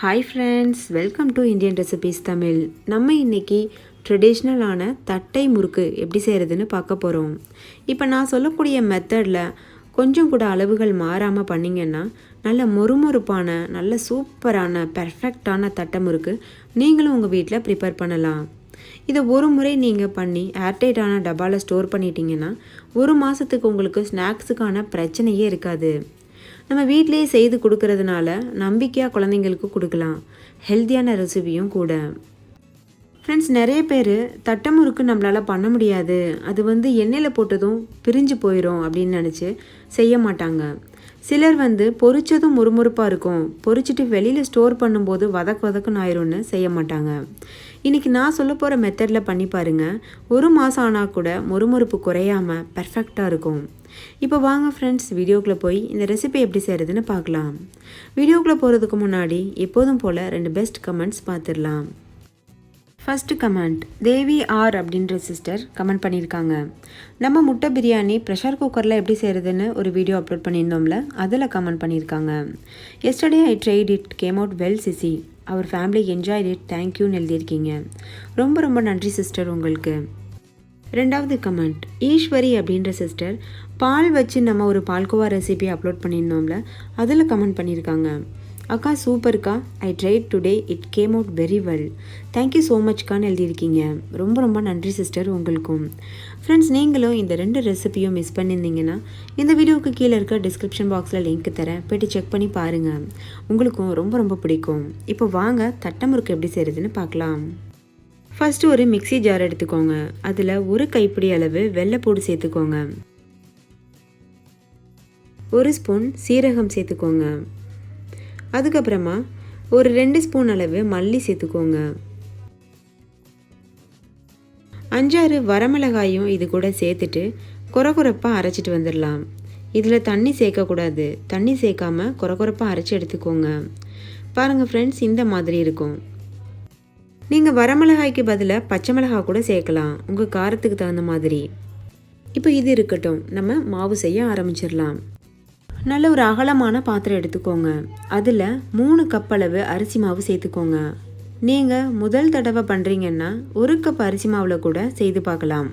Hi friends, welcome to Indian recipes Tamil. நம்ம இன்றைக்கி ட்ரெடிஷ்னலான தட்டை முறுக்கு எப்படி செய்கிறதுன்னு பார்க்க போகிறோம். இப்போ நான் சொல்லக்கூடிய மெத்தடில் கொஞ்சம் கூட அளவுகள் மாறாமல் பண்ணிங்கன்னா நல்ல மொறுமொறுப்பான நல்ல சூப்பரான பெர்ஃபெக்டான தட்டை முறுக்கு நீங்களும் உங்கள் வீட்டில் ப்ரிப்பேர் பண்ணலாம். இதை ஒரு முறை நீங்கள் பண்ணி ஏர்டைட்டான டப்பாவில் ஸ்டோர் பண்ணிட்டீங்கன்னா ஒரு மாதத்துக்கு உங்களுக்கு ஸ்நாக்ஸுக்கான பிரச்சனையே இருக்காது. நம்ம வீட்டிலேயே செய்து கொடுக்கறதுனால நம்பிக்கையாக குழந்தைங்களுக்கு கொடுக்கலாம். ஹெல்த்தியான ரெசிபியும் கூட. ஃப்ரெண்ட்ஸ், நிறைய பேர் தட்டை முறுக்கு நம்மளால் பண்ண முடியாது, அது எண்ணெயில் போட்டதும் பிரிஞ்சு போயிடும் அப்படின்னு நினச்சி செய்ய மாட்டாங்க. சிலர் பொரிச்சதும் முறுமுறுப்பாக இருக்கும், பொரிச்சிட்டு வெளியில் ஸ்டோர் பண்ணும்போது வதக்குன்னு ஆயிரும்னு செய்ய மாட்டாங்க. இன்றைக்கி நான் சொல்ல போகிற மெத்தடில் பண்ணி பாருங்கள். ஒரு மாதம் ஆனால் கூட முறுமுறுப்பு குறையாமல் பர்ஃபெக்டாக இருக்கும். இப்போ வாங்க ஃப்ரெண்ட்ஸ், வீடியோக்குள்ளே போய் இந்த ரெசிபி எப்படி செய்கிறதுன்னு பார்க்கலாம். வீடியோக்குள்ளே போகிறதுக்கு முன்னாடி எப்போதும் போல் 2 பெஸ்ட் கமெண்ட்ஸ் பார்த்துடலாம். ஃபஸ்ட்டு கமெண்ட் தேவி ஆர் அப்படின்ற சிஸ்டர் கமெண்ட் பண்ணியிருக்காங்க. நம்ம முட்டை பிரியாணி ப்ரெஷர் குக்கரில் எப்படி செய்கிறதுன்னு ஒரு வீடியோ அப்லோட் பண்ணியிருந்தோம்ல, அதில் கமெண்ட் பண்ணியிருக்காங்க. Yesterday I tried it came out well சிசி, அவர் ஃபேமிலி என்ஜாய்ட் இட், தேங்க்யூன்னு எழுதியிருக்கீங்க. ரொம்ப ரொம்ப நன்றி சிஸ்டர் உங்களுக்கு. 2வது கமெண்ட் ஈஸ்வரி அப்படின்ற சிஸ்டர் பால் வச்சு நம்ம ஒரு பால்கோவா ரெசிபி அப்லோட் பண்ணியிருந்தோம்ல, அதில் கமெண்ட் பண்ணியிருக்காங்க. அக்கா சூப்பர்க்கா, I tried today, it came out very well, thank you so மச்க்கான்னு எழுதியிருக்கீங்க. ரொம்ப ரொம்ப நன்றி சிஸ்டர் உங்களுக்கும். ஃப்ரெண்ட்ஸ், நீங்களும் இந்த 2 ரெசிபியும் மிஸ் பண்ணியிருந்தீங்கன்னா இந்த வீடியோவுக்கு கீழே இருக்க டிஸ்கிரிப்ஷன் பாக்ஸில் லிங்க் தரேன், போய்ட்டு செக் பண்ணி பாருங்கள், உங்களுக்கும் ரொம்ப ரொம்ப பிடிக்கும். இப்போ வாங்க தட்டை முறுக்கு எப்படி செய்கிறதுன்னு பார்க்கலாம். ஃபஸ்ட்டு ஒரு மிக்சி ஜார் எடுத்துக்கோங்க. அதில் ஒரு கைப்பிடி அளவு வெள்ளைப்பூடு சேர்த்துக்கோங்க. 1 ஸ்பூன் சீரகம் சேர்த்துக்கோங்க. அதுக்கப்புறமா ஒரு 2 ஸ்பூன் அளவு மல்லி சேர்த்துக்கோங்க. 5-6 வரமிளகாயும் இது கூட சேர்த்துட்டு கொரகொரப்பாக அரைச்சிட்டு வந்துடலாம். இதில் தண்ணி சேர்க்கக்கூடாது, தண்ணி சேர்க்காம கொரகொரப்பாக அரைச்சி எடுத்துக்கோங்க. பாருங்கள் ஃப்ரெண்ட்ஸ், இந்த மாதிரி இருக்கும். நீங்கள் வரமிளகாய்க்கு பதிலாக பச்சை மிளகாய் கூட சேர்க்கலாம், உங்கள் காரத்துக்கு தகுந்த மாதிரி. இப்போ இது இருக்கட்டும், நம்ம மாவு செய்ய ஆரம்பிச்சிடலாம். நல்ல ஒரு அகலமான பாத்திரம் எடுத்துக்கோங்க. அதில் 3 கப் அளவு அரிசி மாவு சேர்த்துக்கோங்க. நீங்கள் முதல் தடவை பண்ணுறீங்கன்னா 1 கப் அரிசி மாவில் கூட செய்து பார்க்கலாம்.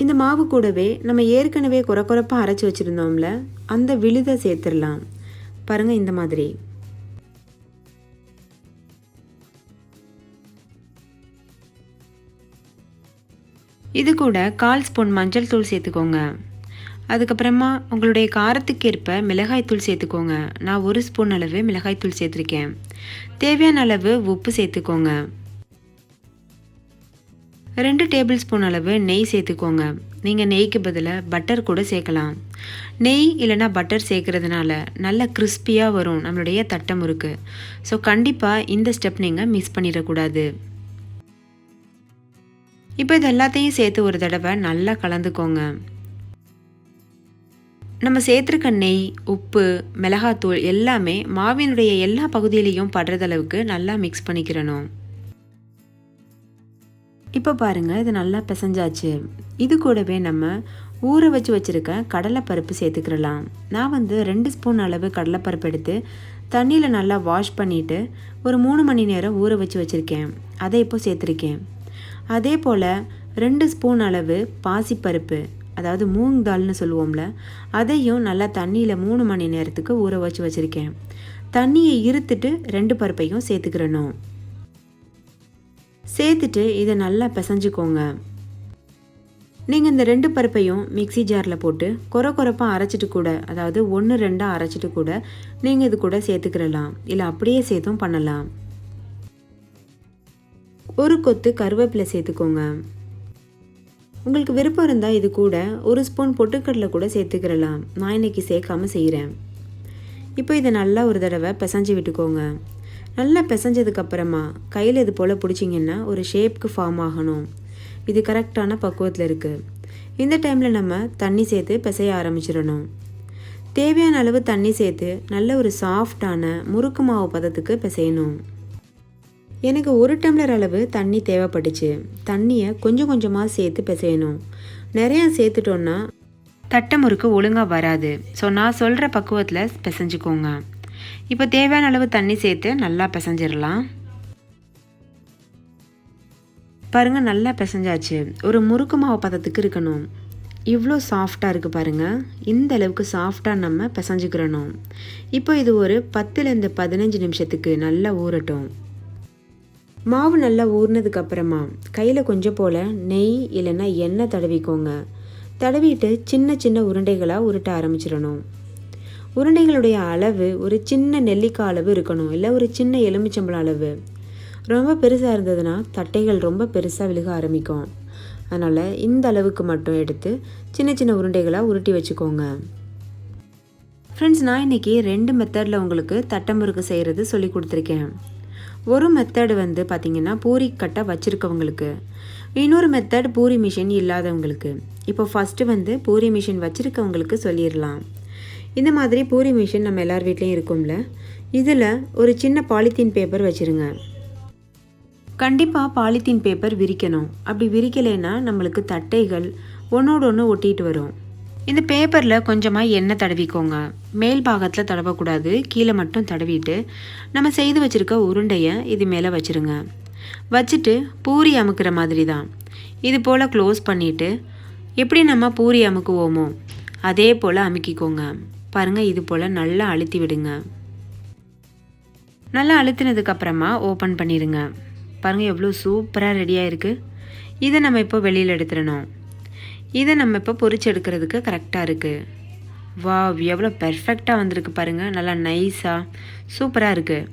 இந்த மாவு கூடவே நம்ம ஏற்கனவே கொரகொரப்பாக அரைச்சி வச்சுருந்தோம்ல, அந்த விழுதை சேர்த்துடலாம். பாருங்கள், இந்த மாதிரி. இது கூட 1/4 ஸ்பூன் மஞ்சள் தூள் சேர்த்துக்கோங்க. அதுக்கப்புறமா உங்களுடைய காரத்துக்கு ஏற்ப மிளகாய் தூள் சேர்த்துக்கோங்க. நான் 1 ஸ்பூன் அளவு மிளகாய் தூள் சேர்த்துருக்கேன். தேவையான அளவு உப்பு சேர்த்துக்கோங்க. 2 டேபிள் ஸ்பூன் அளவு நெய் சேர்த்துக்கோங்க. நீங்கள் நெய்க்கு பதிலாக பட்டர் கூட சேர்க்கலாம். நெய் இல்லைனா பட்டர் சேர்க்கறதுனால நல்ல கிறிஸ்பியாக வரும் நம்மளுடைய தட்டை முறுக்கு. ஸோ கண்டிப்பாக இந்த ஸ்டெப் நீங்கள் மிஸ் பண்ணிடக்கூடாது. இப்போ இது எல்லாத்தையும் சேர்த்து ஒரு தடவை நல்லா கலந்துக்கோங்க. நம்ம சேர்த்துருக்க நெய், உப்பு, மிளகாத்தூள் எல்லாமே மாவினுடைய எல்லா பகுதியிலையும் படுறதளவுக்கு நல்லா மிக்ஸ் பண்ணிக்கிறணும். இப்போ பாருங்கள், இது நல்லா பிசைஞ்சாச்சு. இது கூடவே நம்ம ஊற வச்சு வச்சுருக்க கடலைப்பருப்பு சேர்த்துக்கிறலாம். நான் 2 ஸ்பூன் அளவு கடலைப்பருப்பு எடுத்து தண்ணியில் நல்லா வாஷ் பண்ணிவிட்டு ஒரு 3 மணி நேரம் ஊற வச்சு வச்சுருக்கேன். அதை இப்போ சேர்த்துருக்கேன். அதே போல் 2 ஸ்பூன் அளவு பாசிப்பருப்பு, அதாவது மூங் தால்னு சொல்லுவோம்ல, அதையும் நல்லா தண்ணியில் 3 மணி நேரத்துக்கு ஊற வச்சு வச்சுருக்கேன். தண்ணியை இருத்துட்டு 2 பருப்பையும் சேர்த்துக்கிறணும். சேர்த்துட்டு இதை நல்லா பிசைஞ்சுக்கோங்க. நீங்கள் இந்த 2 பருப்பையும் மிக்சி ஜாரில் போட்டு கொரகொரப்பாக அரைச்சிட்டு கூட, அதாவது 1-2 அரைச்சிட்டு கூட நீங்கள் இது கூட சேர்த்துக்கிறலாம், இல்லை அப்படியே சேர்த்தும் பண்ணலாம். ஒரு கொத்து கருவேப்பிலை சேர்த்துக்கோங்க. உங்களுக்கு விருப்பம் இருந்தால் இது கூட 1 ஸ்பூன் பொட்டுக்கடலை கூட சேர்த்துக்கிறலாம். நான் இன்றைக்கி சேர்க்காமல் செய்கிறேன். இப்போ இதை நல்லா ஒரு தடவை பிசைஞ்சு விட்டுக்கோங்க. நல்லா பிசைஞ்சதுக்கப்புறமா கையில் இது போல் பிடிச்சிங்கன்னா ஒரு ஷேப்க்கு ஃபார்ம் ஆகணும். இது கரெக்டான பக்குவத்தில் இருக்குது. இந்த டைமில் நம்ம தண்ணி சேர்த்து பிசைய ஆரம்பிச்சிடணும். தேவையான அளவு தண்ணி சேர்த்து நல்ல ஒரு சாஃப்டான முறுக்கு மாவு பதத்துக்கு பிசையணும். எனக்கு 1 டம்ளர் அளவு தண்ணி தேவைப்பட்டுச்சு. தண்ணியை கொஞ்சம் கொஞ்சமாக சேர்த்து பிசையணும். நிறையா சேர்த்துட்டோன்னா தட்டை முறுக்கு ஒழுங்காக வராது. ஸோ நான் சொல்கிற பக்குவத்தில் பிசைஞ்சுக்கோங்க. இப்போ தேவையான அளவு தண்ணி சேர்த்து நல்லா பிசைஞ்சிடலாம். பாருங்கள், நல்லா பிசைஞ்சாச்சு. ஒரு முறுக்கு மாவு பதத்துக்கு இருக்கணும். இவ்வளோ சாஃப்டாக இருக்குது பாருங்கள். இந்த அளவுக்கு சாஃப்டாக நம்ம பிசைஞ்சுக்கிறணும். இப்போ இது ஒரு 10லேருந்து 15 நிமிஷத்துக்கு நல்லா ஊறட்டும். மாவு நல்லா ஊறினதுக்கப்புறமா கையில் கொஞ்சம் போல் நெய் இல்லைன்னா எண்ணெய் தடவிக்கோங்க. தடவிட்டு சின்ன சின்ன உருண்டைகளாக உருட்ட ஆரம்பிச்சிடணும். உருண்டைகளுடைய அளவு ஒரு சின்ன நெல்லிக்காய் அளவு இருக்கணும், இல்லை ஒரு சின்ன எலுமிச்சம்பழம் அளவு. ரொம்ப பெருசாக இருந்ததுன்னா தட்டைகள் ரொம்ப பெருசாக விழுக ஆரம்பிக்கும். அதனால் இந்த அளவுக்கு மட்டும் எடுத்து சின்ன சின்ன உருண்டைகளாக உருட்டி வச்சுக்கோங்க. ஃப்ரெண்ட்ஸ், நான் இன்றைக்கி 2 மெத்தடில் உங்களுக்கு தட்டை முறுக்கு செய்கிறது சொல்லி கொடுத்துருக்கேன். ஒரு மெத்தடு வந்து பார்த்திங்கன்னா பூரி கட்டை வச்சுருக்கவங்களுக்கு, இன்னொரு மெத்தட் பூரி மிஷின் இல்லாதவங்களுக்கு. இப்போ ஃபஸ்ட்டு வந்து பூரி மிஷின் வச்சுருக்கவங்களுக்கு சொல்லிடலாம். இந்த மாதிரி பூரி மிஷின் நம்ம எல்லார் வீட்லேயும் இருக்கும்ல, இதில் ஒரு சின்ன பாலித்தீன் பேப்பர் வச்சுருங்க. கண்டிப்பாக பாலித்தீன் பேப்பர் விரிக்கணும். அப்படி விரிக்கலைன்னா நம்மளுக்கு தட்டைகள் ஒன்றோடு ஒன்று ஒட்டிகிட்டு வரும். இந்த பேப்பரில் கொஞ்சமாக எண்ணெய் தடவிக்கோங்க. மேல் பாகத்தில் தடவக்கூடாது, கீழே மட்டும் தடவிட்டு நம்ம செய்து வச்சுருக்க உருண்டையை இது மேலே வச்சுருங்க. வச்சுட்டு பூரி அமுக்கிற மாதிரி தான் இது போல் க்ளோஸ் பண்ணிவிட்டு எப்படி நம்ம பூரி அமுக்குவோமோ அதே போல் அமுக்கிக்கோங்க. பாருங்கள், இது போல் நல்லா அழுத்தி விடுங்க. நல்லா அழுத்தினதுக்கப்புறமா ஓப்பன் பண்ணிடுங்க. பாருங்கள், எவ்வளோ சூப்பராக ரெடியாக இருக்குது. இதை நம்ம இப்போ வெளியில் எடுத்துடணும். இதை நம்ம இப்போ பொரிச்சு எடுக்கிறதுக்கு கரெக்டாக இருக்குது. வாவ், எவ்வளோ பெர்ஃபெக்டாக வந்திருக்கு பாருங்கள். நல்லா நைஸாக சூப்பராக இருக்குது.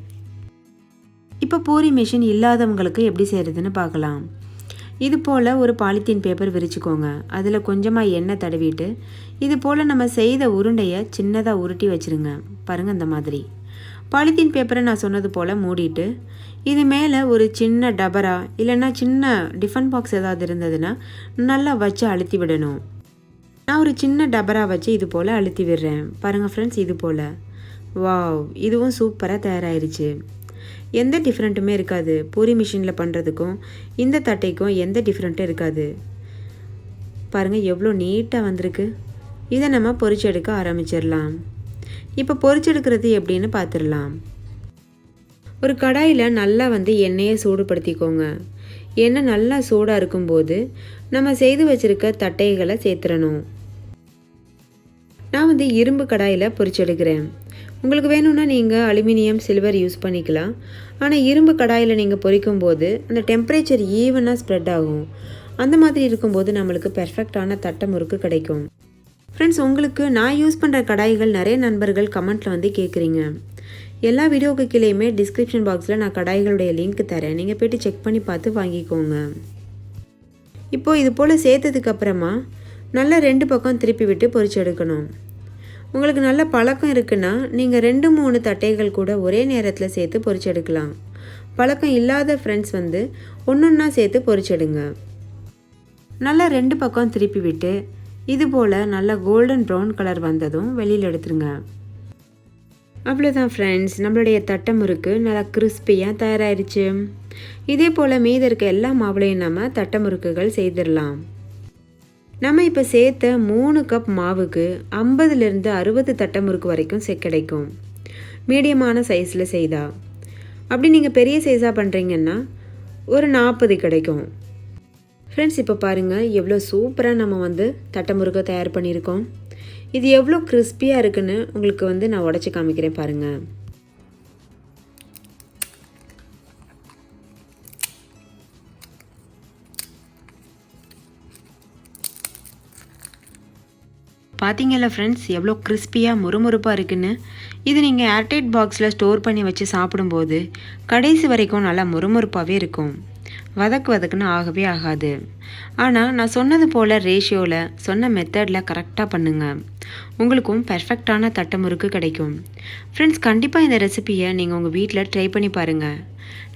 இப்போ பூரி மிஷின் இல்லாதவங்களுக்கு எப்படி செய்கிறதுன்னு பார்க்கலாம். இது போல் ஒரு பாலித்தீன் பேப்பர் விரிச்சுக்கோங்க. அதில் கொஞ்சமாக எண்ணெய் தடவிட்டு இது போல் நம்ம செய்த உருண்டையை சின்னதாக உருட்டி வச்சுருங்க. பாருங்கள், இந்த மாதிரி பாலித்தீன் பேப்பரை நான் சொன்னது போல் மூடிட்டு இது மேலே ஒரு சின்ன டபரா இல்லைன்னா சின்ன டிஃபன் பாக்ஸ் ஏதாவது இருந்ததுன்னா நல்லா வச்சு அழுத்தி விடணும். நான் ஒரு சின்ன டபரா வச்சு இது போல் அழுத்தி விடுறேன். பாருங்கள் ஃப்ரெண்ட்ஸ், இது போல். வாவ், இதுவும் சூப்பராக தயாராகிருச்சு. எந்த டிஃப்ரெண்ட்டுமே இருக்காது. பூரி மிஷினில் பண்ணுறதுக்கும் இந்த தட்டைக்கும் எந்த டிஃப்ரெண்ட்டும் இருக்காது. பாருங்கள், எவ்வளோ நீட்டாக வந்திருக்கு. இதை நம்ம பொரிச்சு எடுக்க ஆரம்பிச்சிடலாம். இப்போ பொரிச்செடுக்கிறது எப்படின்னு பார்த்துடலாம். ஒரு கடாயில் நல்லா வந்து எண்ணெயை சூடுபடுத்திக்கோங்க. எண்ணெய் நல்லா சூடாக இருக்கும்போது நம்ம செய்து வச்சுருக்க தட்டைகளை சேர்த்துடணும். நான் வந்து இரும்பு கடாயில் பொரிச்செடுக்கிறேன். உங்களுக்கு வேணும்னா நீங்கள் அலுமினியம், சில்வர் யூஸ் பண்ணிக்கலாம். ஆனால் இரும்பு கடாயில் நீங்கள் பொரிக்கும்போது அந்த டெம்பரேச்சர் ஈவனாக ஸ்ப்ரெட் ஆகும். அந்த மாதிரி இருக்கும்போது நம்மளுக்கு பெர்ஃபெக்டான தட்டை முறுக்கு கிடைக்கும். ஃப்ரெண்ட்ஸ், உங்களுக்கு நான் யூஸ் பண்ணுற கடாய்கள் நிறைய நண்பர்கள் கமெண்ட்டில் வந்து கேட்குறீங்க. எல்லா வீடியோவுக்கு கீழேயுமே டிஸ்கிரிப்ஷன் பாக்ஸில் நான் கடாய்களுடைய லிங்க் தரேன். நீங்கள் போய்ட்டு செக் பண்ணி பார்த்து வாங்கிக்கோங்க. இப்போது இது போல் சேர்த்ததுக்கப்புறமா நல்லா 2 பக்கம் திருப்பி விட்டு பொரிச்சு எடுக்கணும். உங்களுக்கு நல்ல பழக்கம் இருக்குன்னா நீங்கள் 2-3 தட்டைகள் கூட ஒரே நேரத்தில் சேர்த்து பொரிச்சு எடுக்கலாம். பழக்கம் இல்லாத ஃப்ரெண்ட்ஸ் வந்து ஒன்றொன்னா சேர்த்து பொரிச்செடுங்க. நல்லா 2 பக்கம் திருப்பி விட்டு இது போல் நல்லா கோல்டன் ப்ரௌன் கலர் வந்ததும் வெளியில் எடுத்துருங்க. அவ்வளோதான் ஃப்ரெண்ட்ஸ், நம்மளுடைய தட்டை முறுக்கு நல்லா கிறிஸ்பியாக தயாராகிடுச்சு. இதே போல் மீதி இருக்க எல்லா மாவுலையும் நம்ம தட்டை முறுக்குகள் செய்திடலாம். நம்ம இப்போ சேர்த்த 3 கப் மாவுக்கு 50லேருந்து 60 தட்டை முறுக்கு வரைக்கும் கிடைக்கும். மீடியமான சைஸில் செய்தா. அப்படி நீங்கள் பெரிய சைஸாக பண்ணுறீங்கன்னா ஒரு 40 கிடைக்கும். ஃப்ரெண்ட்ஸ், இப்போ பாருங்கள் எவ்வளோ சூப்பராக நம்ம வந்து தட்டை முறுக்கை தயார் பண்ணியிருக்கோம். இது எவ்வளோ கிறிஸ்பியாக இருக்குன்னு உங்களுக்கு வந்து நான் உடச்சி காமிக்கிறேன் பாருங்கள். பார்த்தீங்கல்ல ஃப்ரெண்ட்ஸ், எவ்வளோ கிறிஸ்பியாக முறுமுறுப்பாக இருக்குன்னு. இது நீங்கள் ஏர்டைட் பாக்ஸில் ஸ்டோர் பண்ணி வச்சு சாப்பிடும்போது கடைசி வரைக்கும் நல்லா முறுமுறுப்பாகவே இருக்கும். வதக்குன்னு ஆகவே ஆகாது. ஆனால் நான் சொன்னது போல் ரேஷியோவில் சொன்ன மெத்தடில் கரெக்டாக பண்ணுங்கள். உங்களுக்கும் பெர்ஃபெக்டான தட்டை முறுக்கு கிடைக்கும். ஃப்ரெண்ட்ஸ், கண்டிப்பாக இந்த ரெசிபியை நீங்கள் உங்கள் வீட்டில் ட்ரை பண்ணி பாருங்கள்.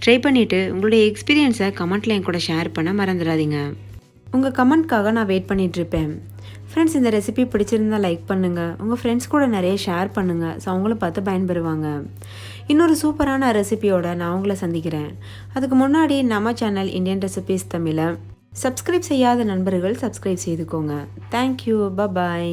ட்ரை பண்ணிவிட்டு உங்களுடைய எக்ஸ்பீரியன்ஸை கமெண்ட்டில் என் கூட ஷேர் பண்ண மறந்துடாதீங்க. உங்கள் கமெண்ட்காக நான் வெயிட் பண்ணிகிட்ருப்பேன். ஃப்ரெண்ட்ஸ், இந்த ரெசிபி பிடிச்சிருந்தால் லைக் பண்ணுங்கள். உங்கள் ஃப்ரெண்ட்ஸ் கூட நிறைய ஷேர் பண்ணுங்கள். ஸோ அவங்களும் பார்த்து பயன்பெறுவாங்க. இன்னொரு சூப்பரான ரெசிபியோட நான் உங்களை சந்திக்கிறேன். அதுக்கு முன்னாடி நம்ம சேனல் இந்தியன் ரெசிபீஸ் தமிழை சப்ஸ்கிரைப் செய்யாத நண்பர்கள் சப்ஸ்கிரைப் செய்துக்கோங்க. தேங்க்யூ. பாய்.